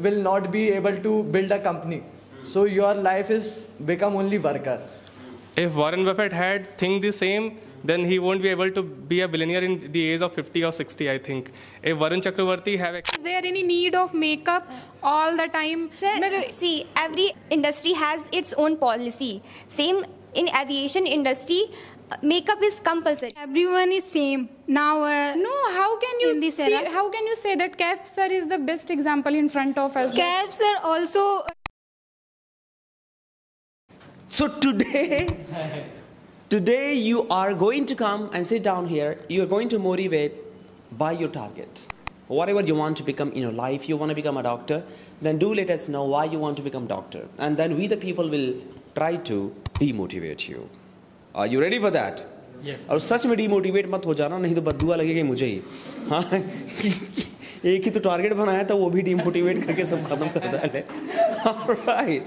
will not be able to build a company. So your life is become only worker. If Warren Buffett had think the same, then he won't be able to be a billionaire in the age of 50 or 60, I think. If Varun Chakravarti have... Is there any need of makeup all the time? Sir, see, every industry has its own policy. Same in aviation industry, makeup is compulsory. Everyone is same now. No, how can you say that Kaif sir is the best example in front of us? Kaif sir also. So today you are going to come and sit down here. You are going to motivate by your targets. Whatever you want to become in your life, you want to become a doctor, then do let us know why you want to become doctor. And then we the people will try to demotivate you. Are you ready for that? Yes. और सच में demotivate मत हो जाना, नहीं तो बद्दुआ लगेगा मुझे ही. हाँ, एक ही तो target बनाया था, वो भी demotivate करके सब खत्म कर डाले. All right.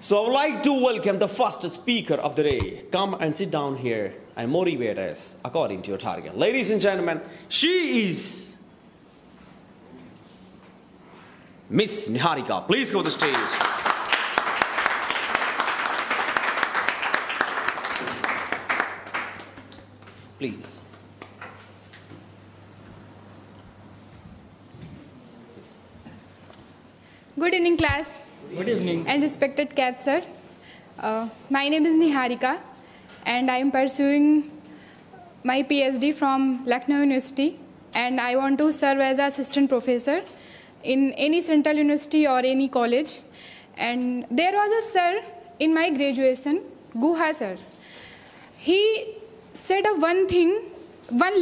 So I would like to welcome the first speaker of the day. Come and sit down here and motivate us according to your target. Ladies and gentlemen, she is Miss Niharika. Please go to the stage. Please. Good evening, class. Good evening. And respected Kaif sir. My name is Niharika and I am pursuing my PhD from Lucknow University, and I want to serve as an assistant professor in any central university or any college. And there was a sir in my graduation, Guha sir. He said one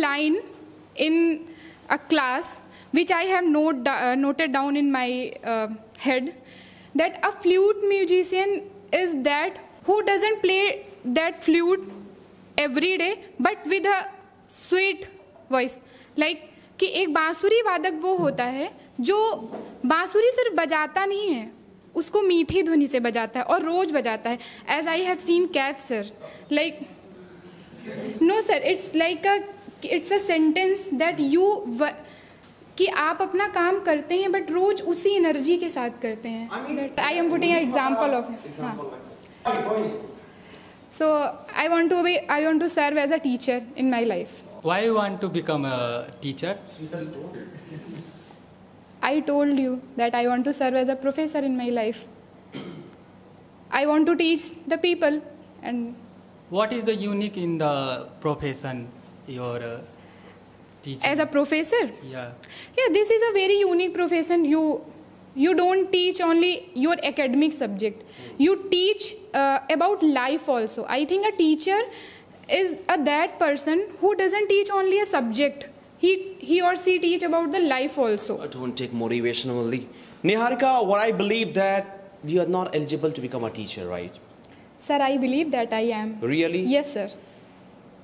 line in a class which I have noted down in my head, that a flute musician is that who doesn't play that flute every day but with a sweet voice. Like कि एक बांसुरी वादक वो होता है जो बांसुरी सिर्फ बजाता नहीं है, उसको मीठी धुनी से बजाता है और रोज बजाता है. As I have seen Kaif sir, like no sir, it's a sentence that you कि आप अपना काम करते हैं बट रोज उसी एनर्जी के साथ करते हैं. I am putting an example of. So I want to serve as a teacher in my life. Why you want to become a teacher? I told you that I want to serve as a professor in my life. I want to teach the people. And what is the unique in the profession your teaching? As a professor? Yeah, this is a very unique profession. You don't teach only your academic subject. You teach about life also. I think a teacher is that person who doesn't teach only a subject. He or she teach about the life also. Don't take motivation only. Niharika, what I believe that you are not eligible to become a teacher, right? Sir, I believe that I am. Really? Yes, sir.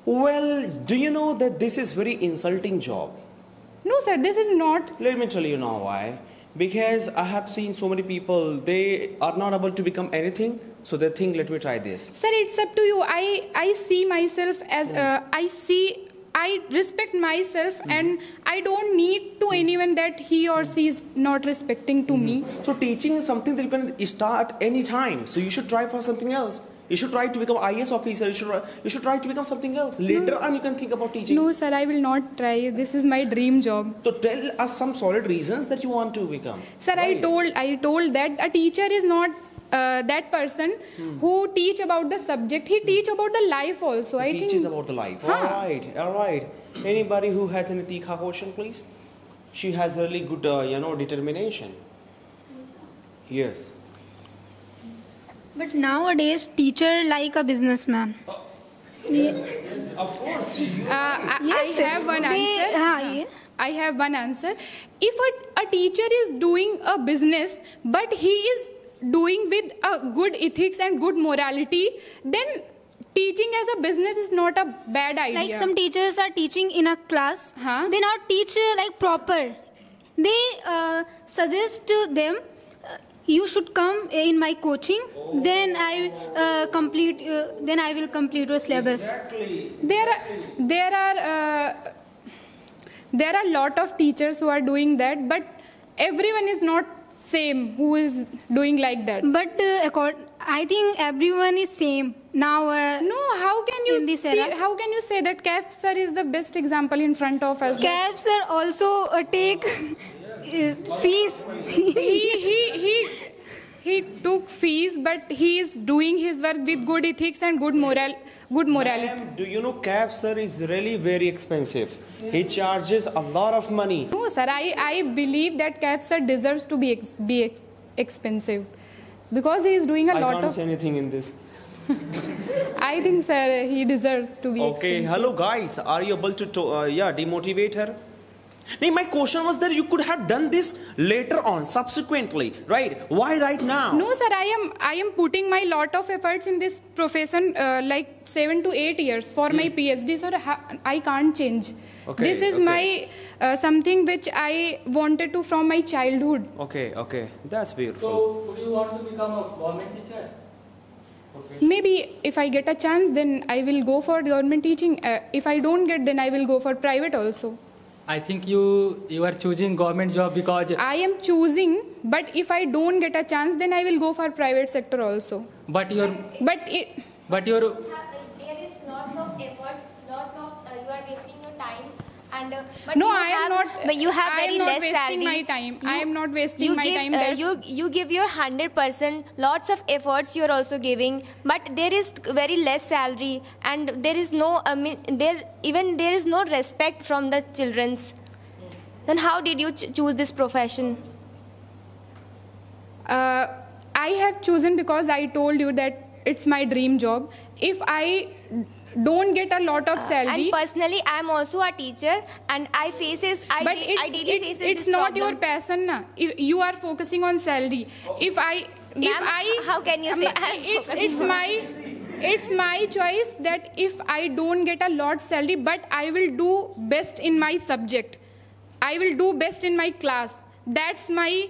Well, do you know that this is very insulting job? No, sir, this is not. Let me tell you now why. Because I have seen so many people, they are not able to become anything, so they think, let me try this. Sir, it's up to you. I see myself as, I respect myself, and I don't need to anyone that he or she is not respecting to me. So teaching is something that you can start any time. So you should try for something else. You should try to become IAS officer. You should try to become something else. Later on, you can think about teaching. No, sir, I will not try. This is my dream job. So tell us some solid reasons that you want to become. Sir, right. I told that a teacher is not that person who teach about the subject. He teach about the life also. He teaches about the life. All right. Anybody who has any tikha question, please? She has really good, determination. Yes. But nowadays, teacher like a businessman. Of course. I have one answer. I have one answer. If a teacher is doing a business, but he is doing with a good ethics and good morality, then teaching as a business is not a bad idea. Like some teachers are teaching in a class, they not teach like proper. They suggest to them, you should come in my coaching. Then I will complete your syllabus. Exactly. There are a lot of teachers who are doing that, but everyone is not same who is doing like that. But I think everyone is same now. No, how can you in this see, era? how can you say that Kaif sir is the best example in front of us? Cabs are also take fees. He took fees, but he is doing his work with good ethics and good morality. Ma'am, do you know Cab sir is really very expensive? He charges a lot of money. No, sir, I believe that Kaif sir deserves to be expensive because he is doing a I lot can't of. say anything in this. I think, sir, he deserves to be Okay, expensive. hello guys. Are you able to demotivate her? No, my question was that you could have done this later on, subsequently, right? Why right now? No, sir, I am putting my lot of efforts in this profession, like 7 to 8 years for my PhD, so I can't change. Okay, This is my something which I wanted to from my childhood. Okay, that's beautiful. So, would you want to become a government teacher? Maybe if I get a chance, then I will go for government teaching. If I don't get, then I will go for private also. I think you are choosing government job because I am choosing, but if I don't get a chance, then I will go for private sector also. but your But it, your There is lots of efforts, you are wasting your time. And but no, you I am have, not. But you have I very am not less wasting salary. my time. I am not wasting my time. You give your 100%. Lots of efforts you are also giving, but there is very less salary, and there is no there is no respect from the childrens. Then how did you choose this profession? I have chosen because I told you that it's my dream job. If I don't get a lot of salary, And personally, I am also a teacher, and I but it's this not your problem. passion, na. If you are focusing on salary. Ma'am, how can you say I'm focusing it's my choice that if I don't get a lot salary, but I will do best in my subject. I will do best in my class. That's my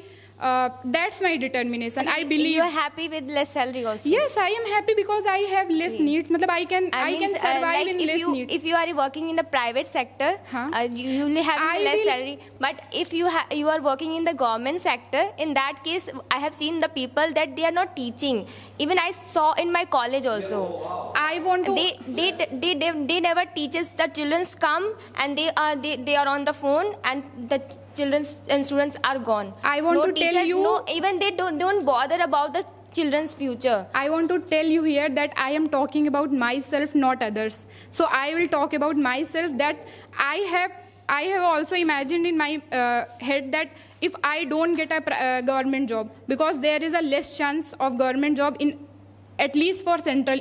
determination. I believe. You are happy with less salary also. Yes, I am happy because I have less needs. Matlab I can means, survive like in less needs. If you are working in the private sector, you will have I less will- salary. But if you are working in the government sector, in that case, I have seen the people that they are not teaching. Even I saw in my college also. I want to. They never teaches. The children come and they are on the phone, and the children and students are gone. I want to tell you- No, even they don't bother about the children's future. I want to tell you here that I am talking about myself, not others. So I will talk about myself that I have also imagined in my head that if I don't get a government job, because there is a less chance of government job in at least for central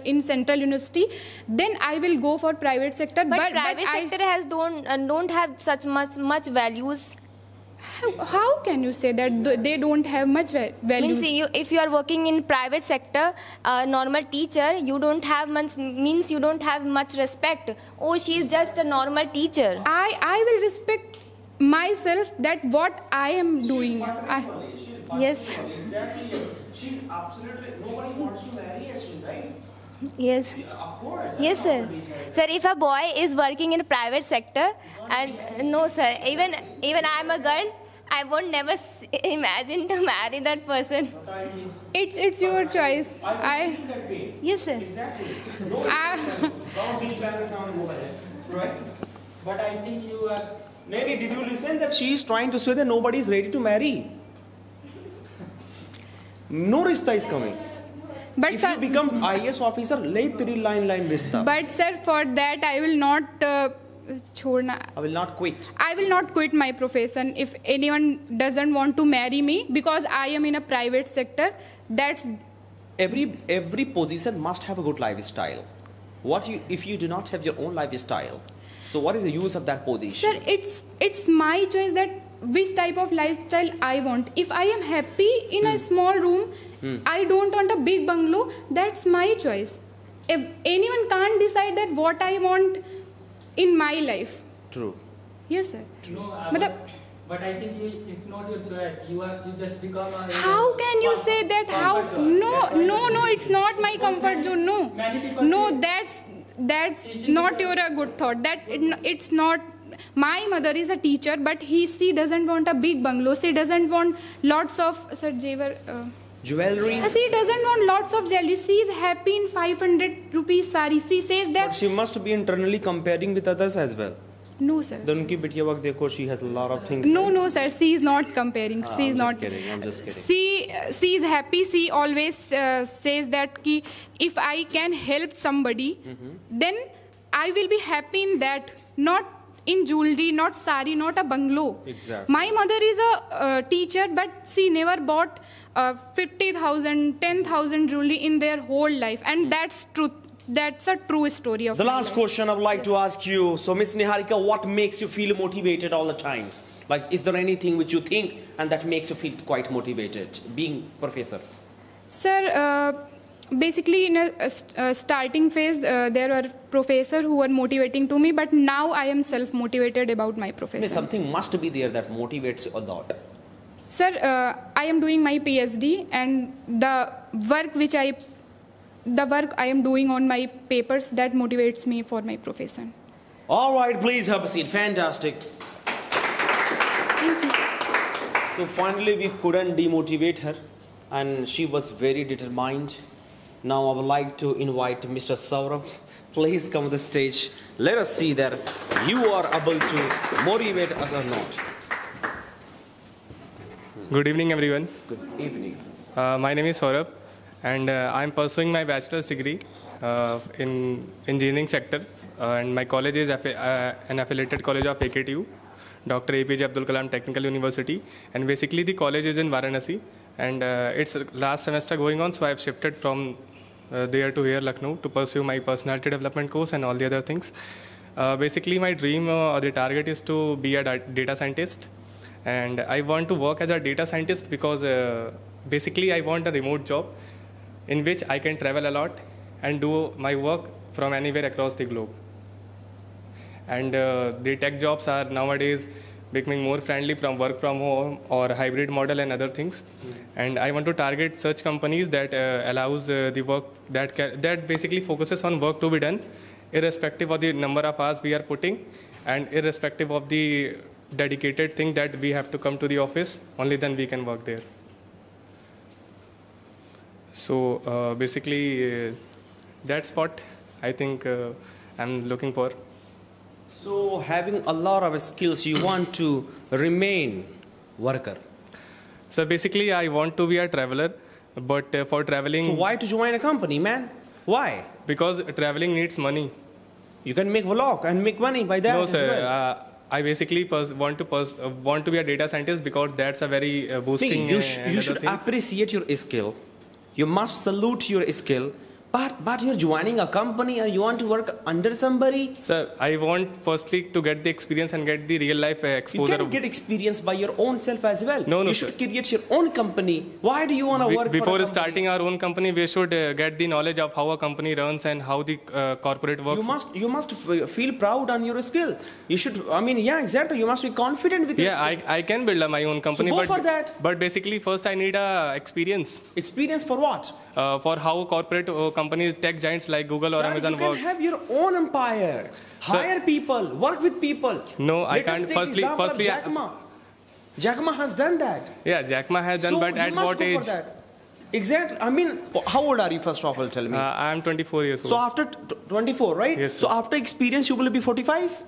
university, then I will go for private sector. But private sector has don't have such much values. How can you say that they don't have much values? Means if you are working in private sector, normal teacher, you don't have much respect. Oh, she is just a normal teacher. I will respect myself that what I am doing. Yes. Exactly. She's absolutely. Nobody wants to marry actually, right? Yes. Of course. Yes, sir. Sir, if a boy is working in a private sector, and no, sir, even I am a girl, I won't never imagine to marry that person. It's your choice. Yes, sir. Exactly. Right? but I think you are Nani, did you listen that she is trying to say that nobody is ready to marry? No rishta is coming. But If sir, you become IAS officer, lay teri line rishta. but sir, for that I will not chhodna. I will not quit. I will not quit my profession if anyone doesn't want to marry me because I am in a private sector. That's Every position must have a good lifestyle. If you do not have your own lifestyle? So what is the use of that position? sir. It's my choice that which type of lifestyle I want. If I am happy in a small room, I don't want a big bungalow. That's my choice. If anyone can't decide that what I want in my life. True. Yes, sir. no. Matlab, But I think it's not your choice. You just become a. how can you say that? How? comfort zone. No, it's not my comfort zone. No, Many people no, say- that's not your a good thought. That it's not my mother is a teacher, but she doesn't want a big bungalow. She doesn't want lots of Jewelry. She doesn't want lots of jewelry. She is happy in 500 rupees sari. She says that. But she must be internally comparing with others as well. No, sir. Then unki bitiya waqt dekho, she has a lot of things. No, sir. She is not comparing. She is not. I'm just kidding. She is happy. She always says that ki, if I can help somebody, then I will be happy in that. Not in jewelry, not sari, not a bungalow. Exactly. My mother is a teacher, but she never bought 50,000, 10,000 jewelry in their whole life, and that's truth. That's a true story of The my last life. question I would like to ask you. So, Miss Niharika, what makes you feel motivated all the times? Like, is there anything which you think and that makes you feel quite motivated being professor? Sir, basically in a starting phase, there were professors who were motivating to me, but now I am self-motivated about my profession. Something must be there that motivates you a lot. Sir, I am doing my PhD, and the work I am doing on my papers, that motivates me for my profession. All right, please have a seat. Fantastic. Thank you. So finally, we couldn't demotivate her, and she was very determined. Now I would like to invite Mr. Saurabh. Please come to the stage. Let us see that you are able to motivate us or not. Good evening, everyone. Good evening. My name is Saurabh, and I'm pursuing my bachelor's degree in engineering sector, and my college is an affiliated college of AKTU, Dr. APJ Abdul Kalam Technical University, and basically the college is in Varanasi, and it's last semester going on, so I've shifted from there to here, Lucknow, to pursue my personality development course and all the other things. Basically, my dream or the target is to be a data scientist, and I want to work as a data scientist because basically I want a remote job in which I can travel a lot and do my work from anywhere across the globe. And the tech jobs are nowadays becoming more friendly from work from home or hybrid model and other things. And I want to target such companies that allows the work that basically focuses on work to be done, irrespective of the number of hours we are putting and irrespective of the dedicated thing that we have to come to the office, only then we can work there. So basically, that's what I think I'm looking for. So having a lot of skills, you want to remain worker. So basically, I want to be a traveler, but for traveling... So why to join a company, man? Why? Because traveling needs money. You can make vlog and make money by that. No, as sir. well. I basically want to be a data scientist because that's a very boosting. You should appreciate your skill. You must salute your skill. But you're joining a company and you want to work under somebody? Sir, I want firstly to get the experience and get the real life exposure. You can get experience by your own self as well. No, you should create your own company. Why do you want to work before for a starting our own company? We should get the knowledge of how a company runs and how the corporate works. You must feel proud on your skill. You should. I mean, yeah, exactly. You must be confident with your skill. Yeah, I can build my own company. So go for that. But basically, first I need experience. Experience for what? For how corporate companies, tech giants like Google or Amazon works. You can have your own empire. Hire people. Work with people. No, I can't. Firstly, Jack Ma. Jack Ma has done that. Yeah, Jack Ma has done, so but at what age? For that. Exactly. I mean, how old are you first of all? Tell me. I am 24 years old. So after 24, right? Yes. So after experience, you will be 45,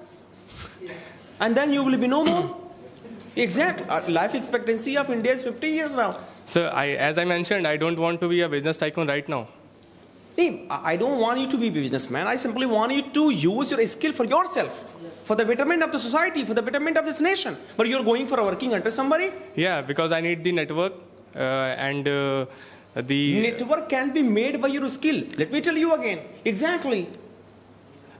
and then you will be no more. Exactly. Life expectancy of India is 50 years now. So as I mentioned, I don't want to be a business tycoon right now. I don't want you to be a businessman. I simply want you to use your skill for yourself, for the betterment of the society, for the betterment of this nation. But you're going for working under somebody? Yeah, because I need the network and the... Network can be made by your skill. Let me tell you again. Exactly.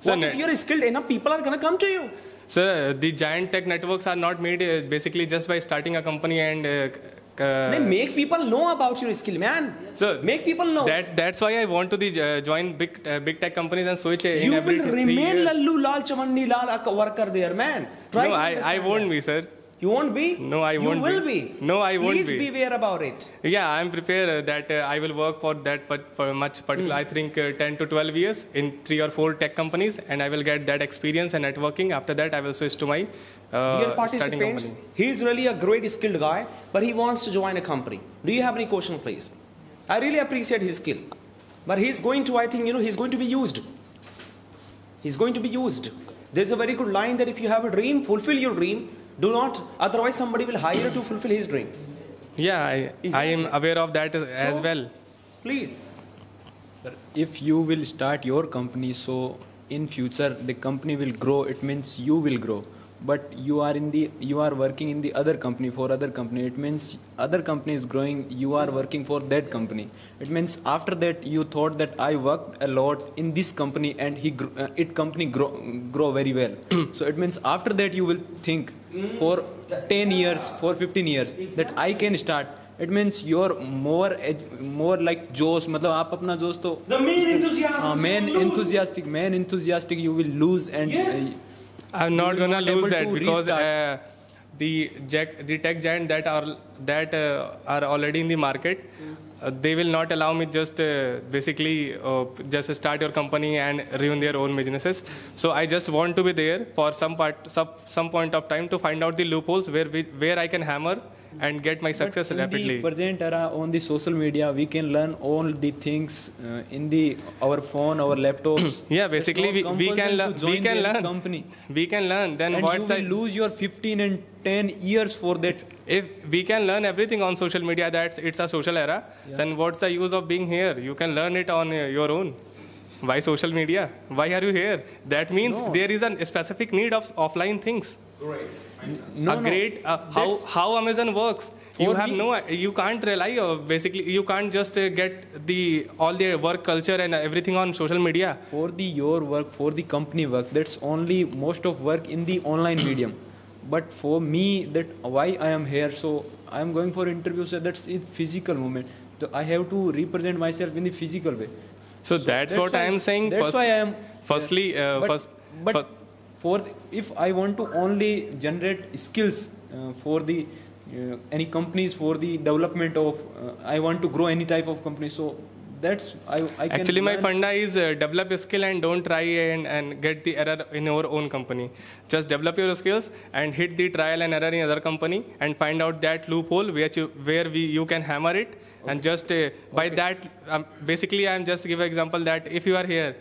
So what if you're skilled enough, people are going to come to you? Sir, the giant tech networks are not made basically just by starting a company and... they make people know about your skill, man. So make people know. That's why I want to join big tech companies and switch you will remain Lallu Lal Chamanni Lal worker there, man. No, I won't be, sir. You won't be? No, I won't You will be. be. No, I won't Please be. beware about it. Yeah, I'm prepared that I will work for that for much particular, I think 10 to 12 years in 3 or 4 tech companies, and I will get that experience and networking. After that, I will switch to my Dear starting participants, company. he is really a great skilled guy, but he wants to join a company. Do you have any question, please? I really appreciate his skill. But he's going to, I think, he's going to be used. He's going to be used. There's a very good line that if you have a dream, fulfill your dream. Do not, otherwise somebody will hire you to fulfill his dream. Yeah, I am aware of that as well. Please. Sir, if you will start your company, so in future the company will grow, it means you will grow. But you are working in the other company, for other company, it means other company is growing, you are working for that company. It means after that you thought that I worked a lot in this company and it company grow very well. So it means after that you will think for 10 years, for 15 years that I can start. It means you're more like Josh, मतलब आप अपना जोश तो The main enthusiasm. man enthusiastic you will lose, and Yes. I'm not will gonna not able lose that to because restart. the tech giant that are already in the market, they will not allow me just basically just start your company and ruin their own businesses. So I just want to be there for some point of time to find out the loopholes where I can hammer and get my success rapidly. In the present era, on the social media, we can learn all the things in our phone, our laptops. Yeah, basically we can learn. Company. We can learn. Then And what's you will lose your 15 and 10 years for that. If we can learn everything on social media, it's a social era, then what's the use of being here? You can learn it on your own. Why social media? Why are you here? That means there is a specific need of offline things. How Amazon works. You can't rely basically you can't just get all the work culture and everything on social media. For your work, for the company work, that's only most of work in the online medium. But for me, that why I am here, so I am going for interviews. So that's a physical moment. So I have to represent myself in the physical way. So that's what I am saying. That's why I am. Firstly, if I want to only generate skills for the any companies for the development of, I want to grow any type of company. So that's I can. Actually, my learn. funda is develop a skill and don't try and get the error in your own company. Just develop your skills and hit the trial and error in other company and find out that loophole where you can hammer it. Okay. And just by that, basically, I'm just give an example that if you are here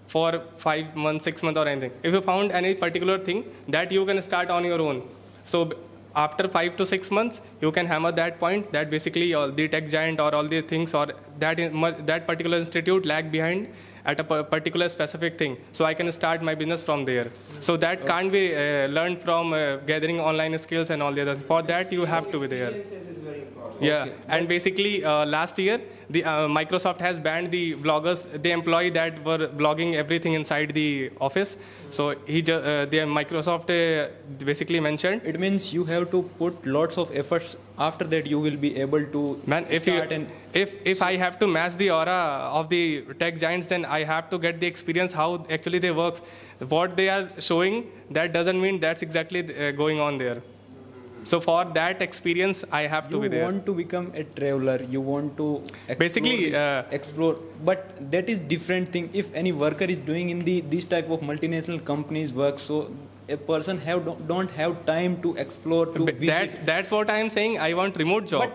for 5 months, 6 months or anything, if you found any particular thing that you can start on your own. So after 5 to 6 months, you can hammer that point that basically all the tech giant or all the things or that particular institute lag behind at a particular specific thing. So I can start my business from there. So that can't be learned from gathering online skills and all the others. For that, you have to be there. Yeah, okay. And basically last year, the Microsoft has banned the bloggers, the employee that were blogging everything inside the office. So the Microsoft basically mentioned. It means you have to put lots of efforts. After that, you will be able to if I have to match the aura of the tech giants, then I have to get the experience how actually they works. What they are showing, that doesn't mean that's exactly going on there. So for that experience, I have to be there. You want to become a traveler. You want to explore. But that is different thing. If any worker is doing in this type of multinational companies work, so a person don't have time to explore to visit. That's what I am saying. I want remote job.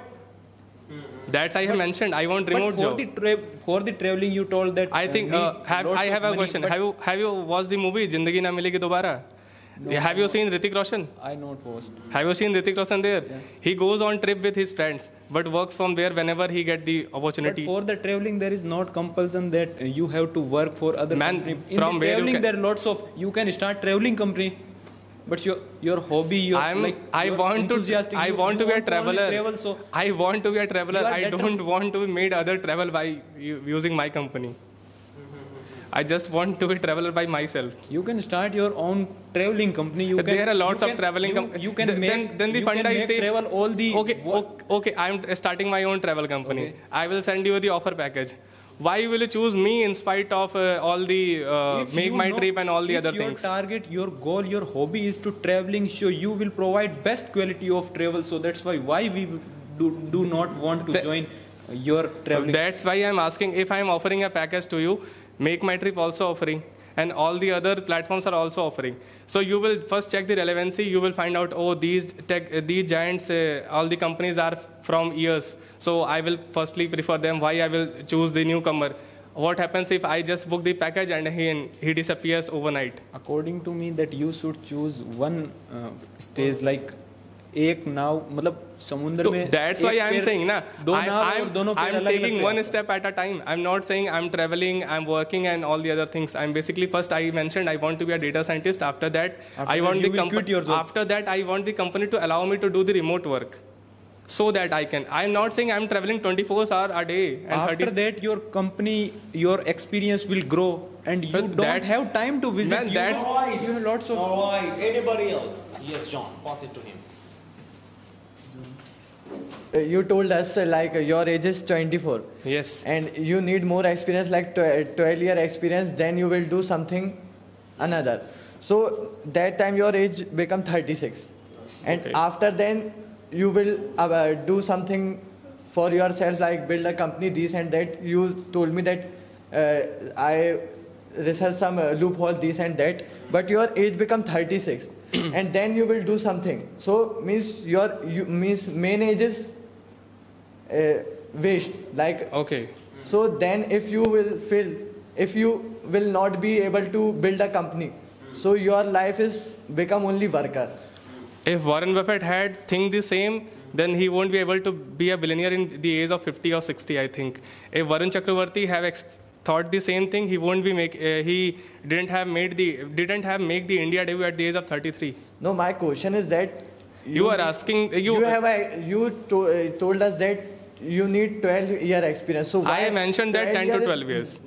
That's I have mentioned. I want remote job. For the traveling, you told that. I think I have a question. Have you watched the movie Zindagi Na Milegi Dobara? No, have you seen Hrithik Roshan? I not watched. Have you seen Hrithik Roshan there? Yeah. He goes on trip with his friends, but works from there whenever he get the opportunity. But for the traveling, there is not compulsion that you have to work for other company. In from the traveling, there are lots of. You can start traveling company, but your hobby, I want to be a traveler. I want to be a traveler. I don't want to be made other travel by using my company. I just want to be traveler by myself. You can start your own traveling company. There are lots of traveling companies. You can make. Then the fund I say travel all the. Okay. I'm starting my own travel company. Okay. I will send you the offer package. why will you choose me in spite of all the Make My Trip and all the other things? If your target, your goal, your hobby is to traveling, so you will provide best quality of travel. So that's why we do not want to join your traveling. That's why I'm asking if I'm offering a package to you, Make My Trip also offering, and all the other platforms are also offering. So you will first check the relevancy. You will find out, oh, these giants, all the companies are from years. So I will firstly prefer them. Why I will choose the newcomer? What happens if I just book the package and he disappears overnight? According to me, that you should choose one stage like एक नाव मतलब समुद्र में. That's why I'm saying ना. I'm taking one step at a time. I'm not saying I'm traveling, I'm working and all the other things. I'm basically first I mentioned I want to be a data scientist. After that I want the company. After that I want the company to allow me to do the remote work, so that I can. I'm not saying I'm traveling 24 hours a day. And after that your company, your experience will grow, and you don't have time to visit. Man, that's right. You have lots of. All right. Anybody else? Yes, John. Pass it to him. You told us like your age is 24. Yes. And you need more experience, like 12-year experience, then you will do something another. So that time your age become 36. And after then you will do something for yourself, like build a company, this and that. You told me that I research some loophole, this and that. But your age become 36. And then you will do something. So means means main age is waste. Like so then if you will not be able to build a company, so your life is become only worker. If Warren Buffett had think the same, then he won't be able to be a billionaire in the age of 50 or 60, I think. If Varun Chakravarti have thought the same thing, he won't be he didn't have make the India debut at the age of 33. No, my question is that you are asking told us that you need 12-year experience. So why I mentioned that 10 to 12 years.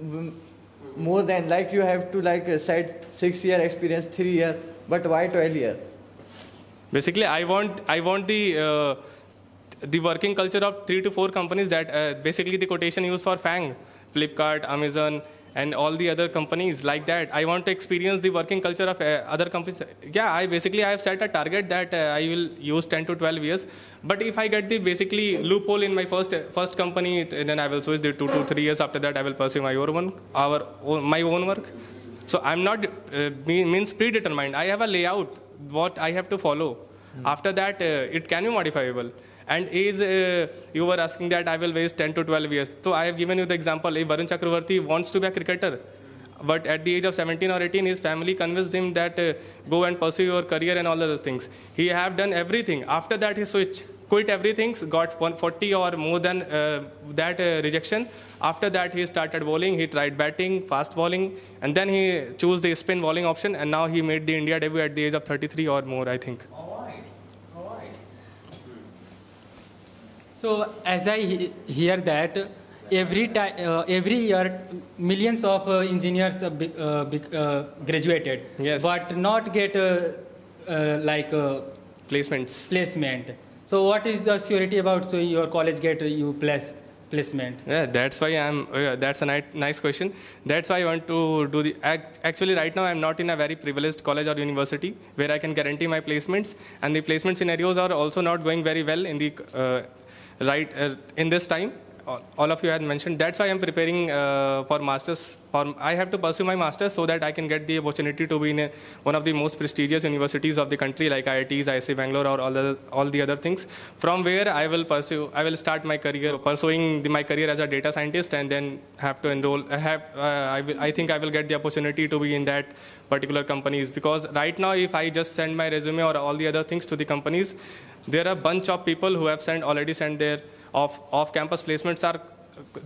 More than, like you have to said 6-year experience, 3 year, but why 12-year? Basically, I want the working culture of 3 to 4 companies that basically the quotation used for FANG, Flipkart, Amazon, and all the other companies like that. I want to experience the working culture of other companies. Yeah, I have set a target that I will use 10 to 12 years. But if I get the basically loophole in my first company, then I will switch the 2 to 3 years. After that, I will pursue my own work. So I'm not means predetermined. I have a layout what I have to follow. After that, it can be modifiable. And you were asking that I will waste 10 to 12 years. So I have given you the example. If Varun Chakravarti wants to be a cricketer, but at the age of 17 or 18, his family convinced him that go and pursue your career and all other things. He have done everything. After that, he quit everything, got 140 or more than that rejection. After that, he started bowling. He tried batting, fast bowling, and then he chose the spin bowling option. And now he made the India debut at the age of 33 or more, I think. So as I hear that every year millions of engineers graduated, yes, but not get placement. So what is the surety about your college get you placement? Yeah, that's why that's a nice question. That's why I want to do actually right now I'm not in a very privileged college or university where I can guarantee my placements, and the placement scenarios are also not going very well in the in this time. All of you had mentioned. That's why I'm preparing for masters. I have to pursue my masters so that I can get the opportunity to be in one of the most prestigious universities of the country, like IITs, IISc Bangalore, or all the other things. From where I will start my career, pursuing my career as a data scientist, and then have to enroll. I think I will get the opportunity to be in that particular companies, because right now if I just send my resume or all the other things to the companies, there are a bunch of people who have already sent their off-campus placements.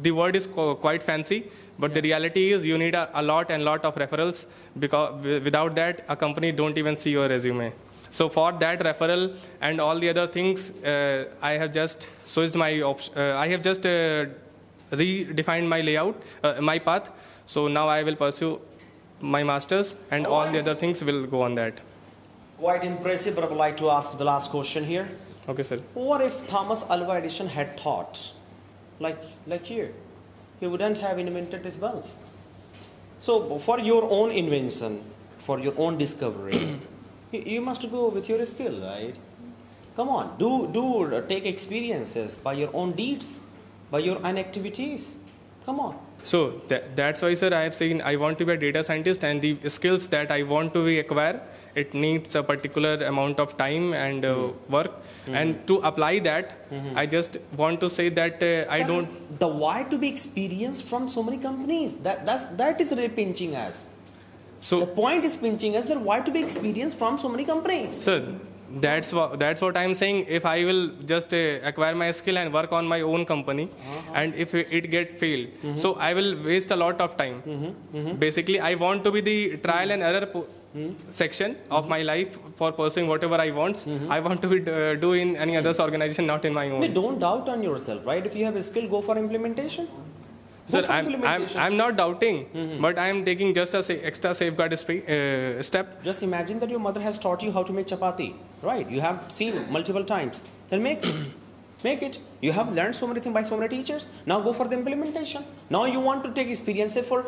The word is quite fancy, but the reality is you need a lot of referrals, because without that a company don't even see your resume. So for that referral and all the other things, I have just switched my I have just redefined my layout, my path. So now I will pursue my masters, and all the other things will go on that. Quite impressive, but I would like to ask the last question here. Okay, sir. What if Thomas Alva Edison had thought like here? he wouldn't have invented this bulb. So for your own invention, for your own discovery, you must go with your skill, right? Come on, do take experiences by your own deeds, by your own activities. Come on. So that's why, sir, I have said I want to be a data scientist, and the skills that I want to acquire, it needs a particular amount of time and work. And to apply that, I just want to say that I don't. The why to be experienced from so many companies. That is really pinching us. So the point is pinching us that why to be experienced from so many companies. Sir, that's what I'm saying. If I will just acquire my skill and work on my own company, and if it get failed, so I will waste a lot of time. Basically, I want to be the trial and error section of my life for pursuing whatever I want. I want to be do in any other's organization, not in my own. Don't doubt on yourself, right? If you have a skill, go for implementation. Sir, I'm not doubting, but I'm taking just a extra safeguard step. Just imagine that your mother has taught you how to make chapati, right? You have seen multiple times. Then make it. Make it. You have learned so many things by so many teachers. Now go for the implementation. Now you want to take experiences for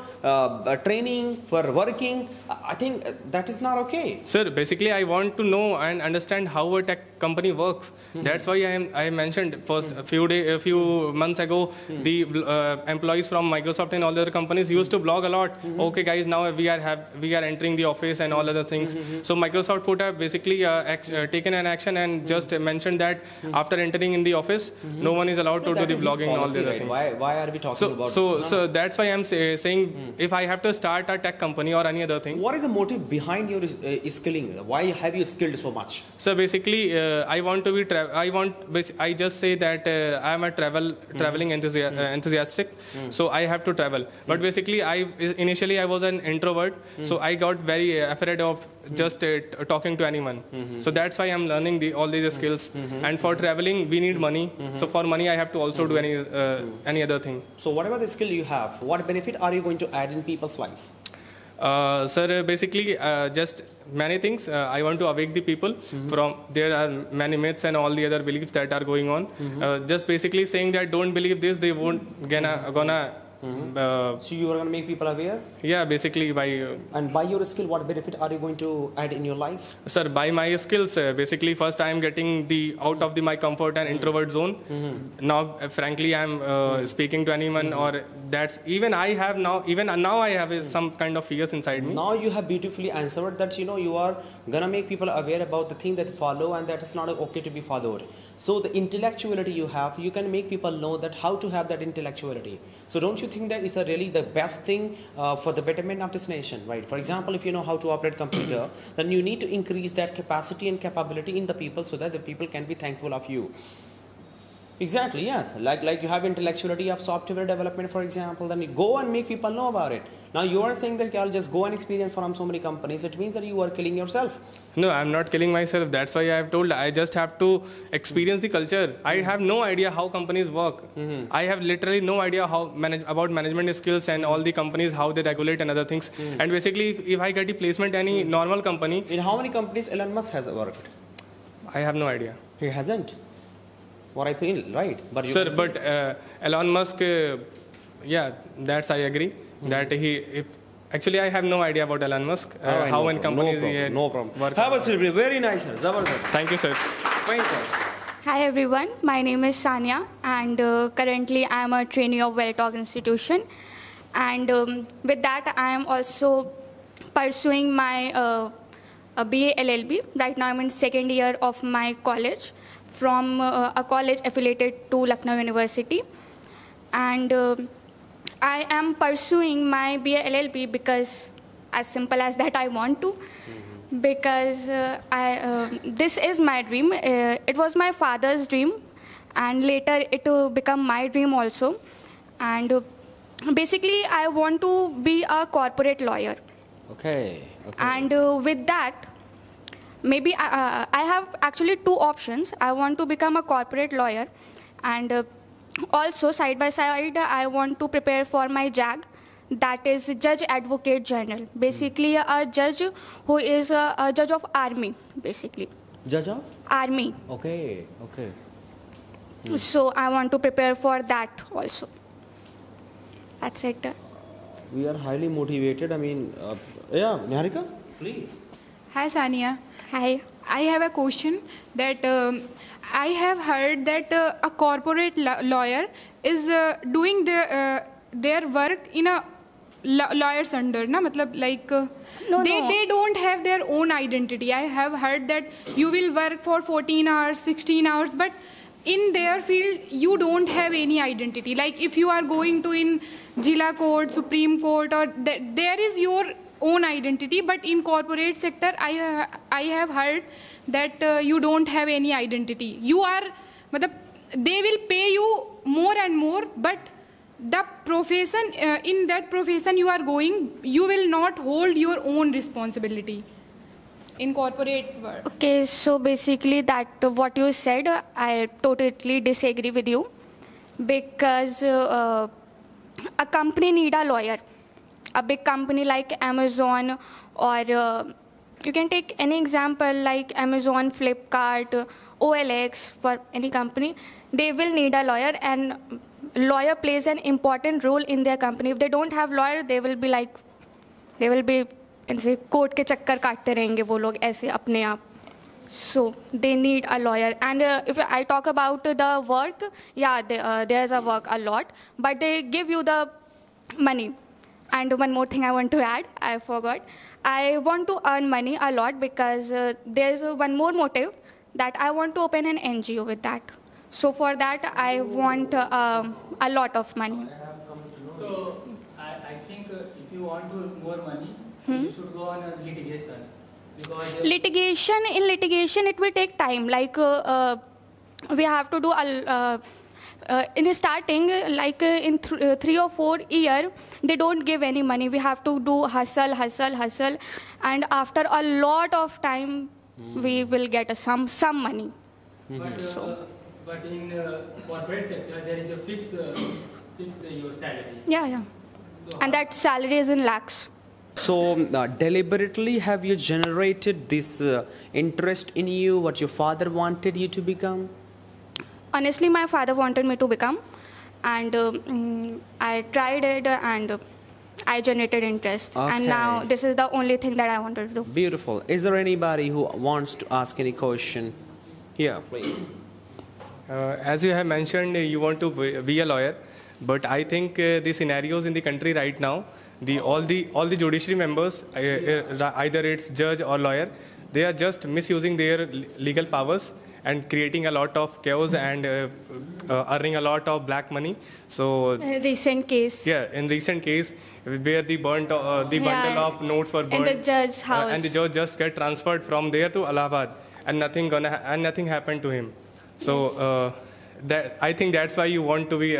training, for working. I think that is not okay. Sir, basically I want to know and understand how a tech company works. That's why I mentioned first a few months ago the employees from Microsoft and all the other companies used to blog a lot. Okay, guys, now we are entering the office and all other things. So Microsoft put up basically taken an action and just mentioned that after entering in the office, no one is allowed to do the blogging and all the other things. Why are we talking about? So that's why I'm saying if I have to start a tech company or any other thing. What is the motive behind your skilling? Why have you skilled so much? So basically, I want to be. I just say that I am a traveling enthusiastic. So I have to travel. But basically, initially I was an introvert. So I got very afraid of just talking to anyone. So that's why I'm learning all these skills. And for traveling, we need money. So for money, I have to also do any other thing. So whatever the skill you have, what benefit are you going to add in people's life? Sir, basically, just many things. I want to awake the people from there are many myths and all the other beliefs that are going on. Just basically saying that don't believe this, they won't gonna. So you are going to make people aware? Yeah, basically by... and by your skill, what benefit are you going to add in your life? Sir, by my skills, basically first I am getting out of my comfort and introvert zone. Now, frankly, I am speaking to anyone or that's... Even now I have some kind of fears inside me. Now you have beautifully answered that, you are going to make people aware about the thing that they follow and that is not okay to be followed. So the intellectuality you have, you can make people know that how to have that intellectuality. So don't you think that is really the best thing for the betterment of this nation, right? For example, if you know how to operate computer, then you need to increase that capacity and capability in the people so that the people can be thankful of you. Exactly, yes. Like you have intellectuality of software development, for example, then you go and make people know about it. Now you are saying that I'll just go and experience from so many companies. It means that you are killing yourself. No, I'm not killing myself. That's why I have told I just have to experience the culture. I have no idea how companies work. I have literally no idea about management skills and all the companies, how they regulate and other things. And basically, if I get a placement any normal company. In how many companies Elon Musk has worked? I have no idea. He hasn't. What I feel, right? But sir, but Elon Musk, yeah, that's I agree. That actually I have no idea about Elon Musk, how in companies no problem. Have a celebrity, very nice, sir. Zabardast. Thank you, sir. Hi everyone, my name is Sanya and currently I am a trainee of Welltalk Institution, and with that I am also pursuing my BA LLB. Right now I am in second year of my college from a college affiliated to Lucknow University, and I am pursuing my BA LLB because, as simple as that, I want to. Because this is my dream. It was my father's dream, and later it will become my dream also. And basically, I want to be a corporate lawyer. Okay. And with that, maybe I have actually two options. I want to become a corporate lawyer, and also, side by side, I want to prepare for my JAG, that is Judge Advocate General. Basically, a judge who is a judge of army, basically. Judge of? Army. Okay. So I want to prepare for that also. That's it. We are highly motivated. I mean, yeah, Niharika, please. Hi, Sania. Hi. I have a question that I have heard that a corporate lawyer is doing their work in a lawyer's under, na? Matlab, like they don't have their own identity. I have heard that you will work for 14 hours, 16 hours, but in their field you don't have any identity. Like if you are going to in Jila Court, Supreme Court, or there is your own identity, but in corporate sector I have heard that you don't have any identity. You are, they will pay you more and more, but the profession, in that profession you are going, you will not hold your own responsibility in corporate world. Okay, so basically that what you said, I totally disagree with you, because a company need a lawyer. A big company like Amazon, or you can take any example like Amazon, Flipkart, OLX, for any company, they will need a lawyer, and lawyer plays an important role in their company. If they don't have lawyer, they will be ऐसे court के चक्कर काटते रहेंगे वो लोग ऐसे अपने आप. So they need a lawyer. And if I talk about the work, yeah, there's a work a lot, but they give you the money. And one more thing I want to add, I forgot. I want to earn money a lot because there's one more motive, that I want to open an NGO with that. So for that, I want a lot of money. So I think if you want more money, you should go on a litigation. Because in litigation, it will take time. Like we have to do in starting, like in 3 or 4 years, they don't give any money. We have to do hustle, and after a lot of time, we will get some money. But in corporate sector, there is a fixed your salary. Yeah. So and that salary is in lakhs. So deliberately have you generated this interest in you, what your father wanted you to become? Honestly, my father wanted me to become, and I tried it, and I generated interest. Okay. And now this is the only thing that I wanted to do. Beautiful. Is there anybody who wants to ask any question? Here, please. As you have mentioned, you want to be a lawyer, but I think the scenarios in the country right now, all the judiciary members, either it's judge or lawyer, they are just misusing their legal powers and creating a lot of chaos and earning a lot of black money. So recent case. Yeah, in recent case where the bundle of notes were burnt in the judge's house, and the judge just get transferred from there to Allahabad, and nothing happened to him. So that I think that's why you want to be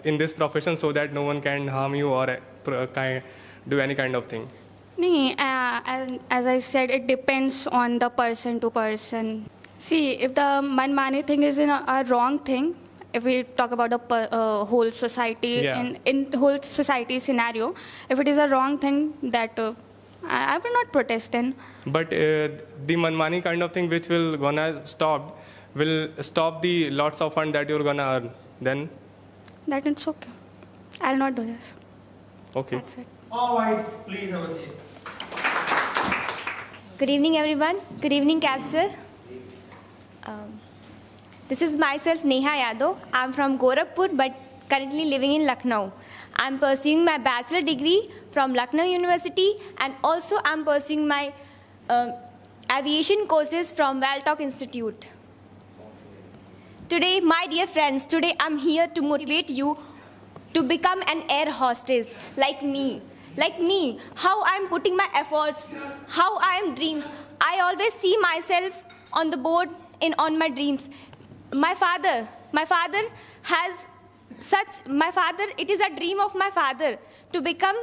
in this profession, so that no one can harm you or do any kind of thing. And as I said, it depends on the person to person. See, if the manmani thing is in a wrong thing, if we talk about the whole society, in whole society scenario, if it is a wrong thing, that I will not protest then. But the manmani kind of thing which will stop the lots of fund that you're gonna earn, then? That it's okay. I'll not do this. Okay. That's it. All right, please have a seat. Good evening, everyone. Good evening, Capsule. This is myself, Neha Yadav. I'm from Gorakhpur, but currently living in Lucknow. I'm pursuing my bachelor degree from Lucknow University, and also I'm pursuing my aviation courses from Welltok Institute. Today, my dear friends, I'm here to motivate you to become an air hostess like me. Like me, how I'm putting my efforts, how I'm dreaming. I always see myself on the board on my dreams. My father has it is a dream of my father to become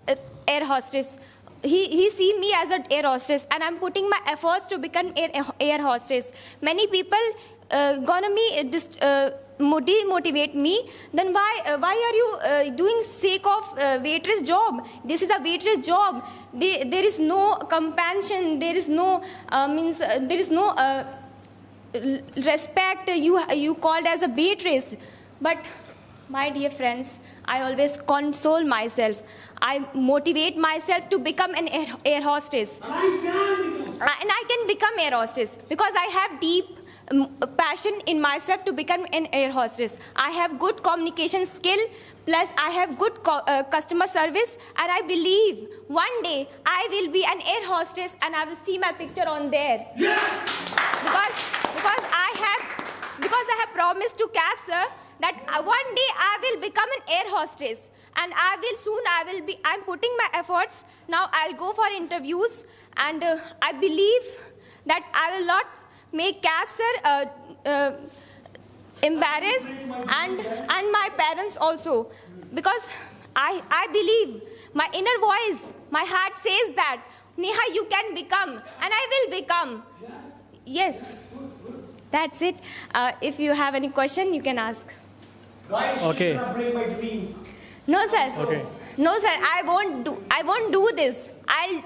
an air hostess. He see me as an air hostess, and I'm putting my efforts to become air hostess. Many people demotivate me. Then why are you doing sake of waitress job? This is a waitress job. There is no compassion. There is no respect. You called as a waitress, but My dear friends, I always console myself. I motivate myself to become an air hostess. And I can become air hostess because I have deep passion in myself to become an air hostess. I have good communication skill, plus I have good customer service, and I believe one day I will be an air hostess and I will see my picture on there. Yes! Because I have promised to CAP, sir, that one day I will become an air hostess, and I'm putting my efforts. Now I'll go for interviews, and I believe that I will not make CAP, sir, embarrassed, and my parents also, because I believe my inner voice, my heart says that Neha, you can become, and I will become. Yes, that's it. If you have any question, you can ask. Guys, okay. Break my dream. No, sir. Okay. No, sir. I won't do this. I'll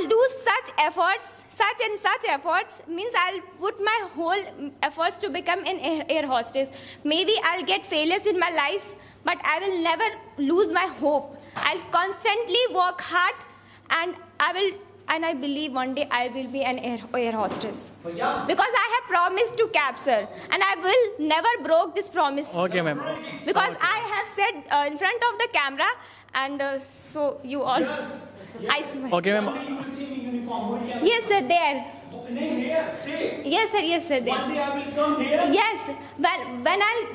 do such efforts, such and such efforts. Means I'll put my whole efforts to become an air hostess. Maybe I'll get failures in my life, but I will never lose my hope. I'll constantly work hard, and I believe one day I will be an air hostess. Because I have promised to CAP, sir, and I will never broke this promise. Okay, ma'am. Because I have said in front of the camera, and so you all. Yes. I swear. Okay, ma'am. One day you will see me in uniform. Yes, sir, there. Yes, sir, there. One day I will come here. Yes, well, when I'll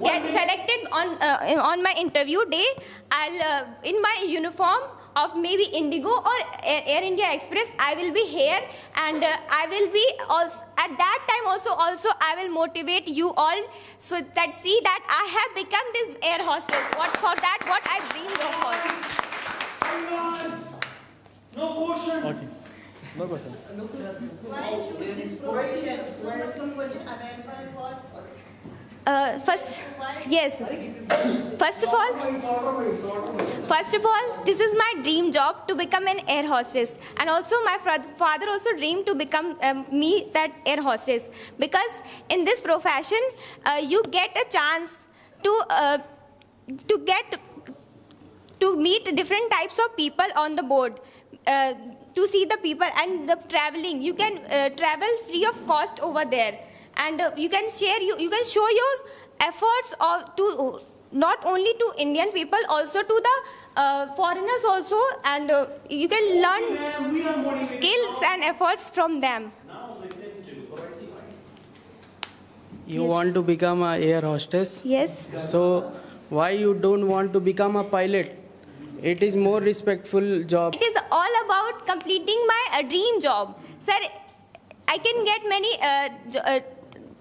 get selected on my interview day, I'll in my uniform of maybe Indigo or Air India Express, I will be here, and I will be also at that time also I will motivate you all, so that see that I have become this air hostess. What I dreamed of. No question. Okay. No question. First of all, this is my dream job to become an air hostess, and also my father also dreamed to become me that air hostess, because in this profession you get a chance to meet different types of people on the board, to see the people, and the traveling. You can travel free of cost over there, and you can show your efforts to not only to Indian people, also to the foreigners also, and you can learn skills and efforts from them. You want to become an air hostess? Yes. So why you don't want to become a pilot? It is more respectful job. It is all about completing my dream job. Sir, I can get many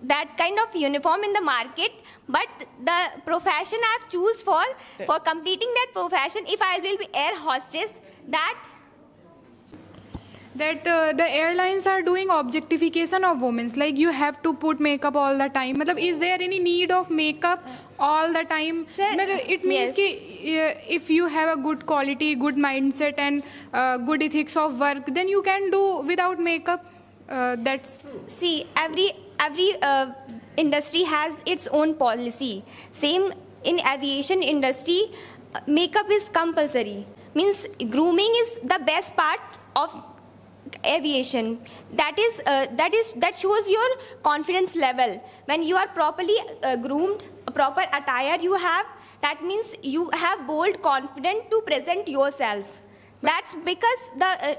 that kind of uniform in the market, but the profession I have choose for completing that profession, if I will be air hostess, that the airlines are doing objectification of women. Like, you have to put makeup all the time. Matlab, is there any need of makeup all the time? Sir, it means if you have a good quality, good mindset, and good ethics of work, then you can do without makeup. See, every industry has its own policy. Same in aviation industry, makeup is compulsory. Means grooming is the best part of aviation. That shows your confidence level. When you are properly groomed, a proper attire you have, that means you have bold confidence to present yourself. That's because the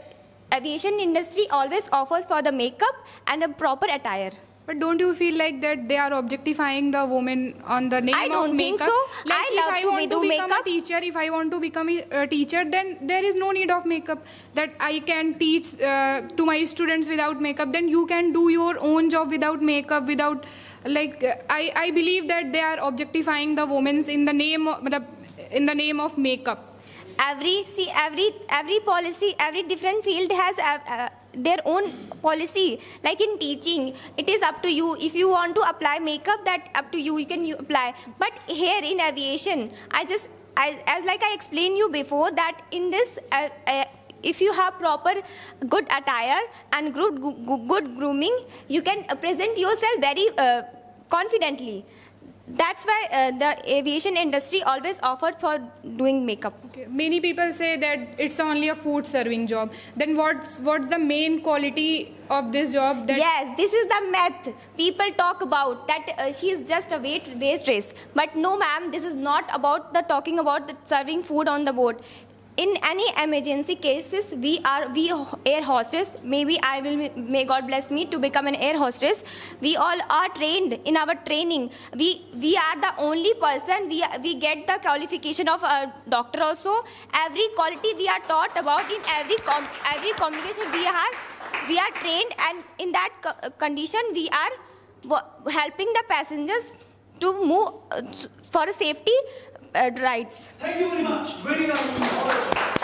aviation industry always offers for the makeup and a proper attire. But don't you feel like that they are objectifying the woman on the name of makeup? I don't think so. Like, if I want to become makeup. A teacher, if I want to become a teacher, then there is no need of makeup. That I can teach to my students without makeup. Then you can do your own job without makeup, without, like, I believe that they are objectifying the women in the name of makeup. Every policy, every different field has their own policy. Like in teaching, it is up to you. If you want to apply makeup, that up to you. You can apply. But here in aviation, as I explained you before, that in this, if you have proper good attire and good grooming, you can present yourself very confidently. that's why the aviation industry always offered for doing makeup. Okay. Many people say that it's only a food serving job. Then what's the main quality of this job? Yes, this is the myth people talk about, that she is just a waitress. But no, ma'am, this is not about talking about the serving food on the boat. In any emergency cases, we air hostess. Maybe may God bless me to become an air hostess. We all are trained in our training. We are the only person. We get the qualification of a doctor also. Every quality we are taught about in every communication we are trained, and in that condition we are helping the passengers to move for a safety rides. Thank you very much. Very nice.